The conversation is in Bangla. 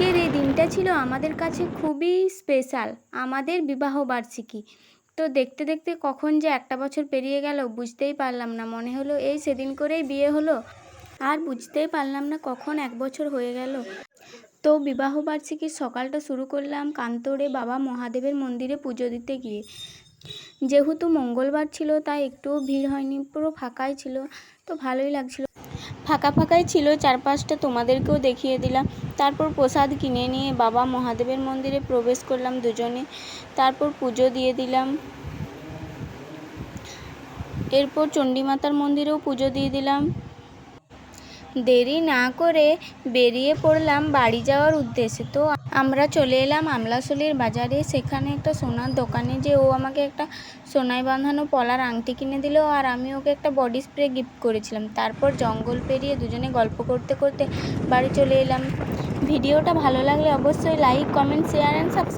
আজকের এই দিনটা ছিল আমাদের কাছে খুবই স্পেশাল, আমাদের বিবাহবার্ষিকী। তো দেখতে দেখতে কখন যে একটা বছর পেরিয়ে গেল বুঝতেই পারলাম না। মনে হলো এই সেদিন করেই বিয়ে হলো, আর বুঝতেই পারলাম না কখন 1 বছর হয়ে গেল। তো বিবাহবার্ষিকীর সকালটা শুরু করলাম কান্তোড়ে বাবা মহাদেবের মন্দিরে পুজো দিতে গিয়ে। যেহেতু মঙ্গলবার ছিল তাই একটুও ভিড় হয়নি, পুরো ফাঁকাই ছিল, তো ভালোই লাগছিল। ফাঁকা ফাঁকাই ছিল চারপাশটা, তোমাদেরকেও দেখিয়ে দিলাম। তারপর প্রসাদ কিনে নিয়ে বাবা মহাদেবের মন্দিরে প্রবেশ করলাম দুজনে, তারপর পুজো দিয়ে দিলাম। এরপর চণ্ডীমাতার মন্দিরেও পুজো দিয়ে দিলাম। দেরি না করে বেরিয়ে পড়লাম বাড়ি যাওয়ার উদ্দেশ্যে। তো আমরা চলে এলাম আমলাশোলির বাজারে, সেখানে একটা সোনার দোকানে যে ও আমাকে একটা সোনায় বাঁধানো পলার আংটি কিনে দিল, আর আমি ওকে একটা বডি স্প্রে গিফট করেছিলাম। তারপর জঙ্গল পেরিয়ে দুজনে গল্প করতে করতে বাড়ি চলে এলাম। ভিডিওটা ভালো লাগলে অবশ্যই like, comment, share and subscribe.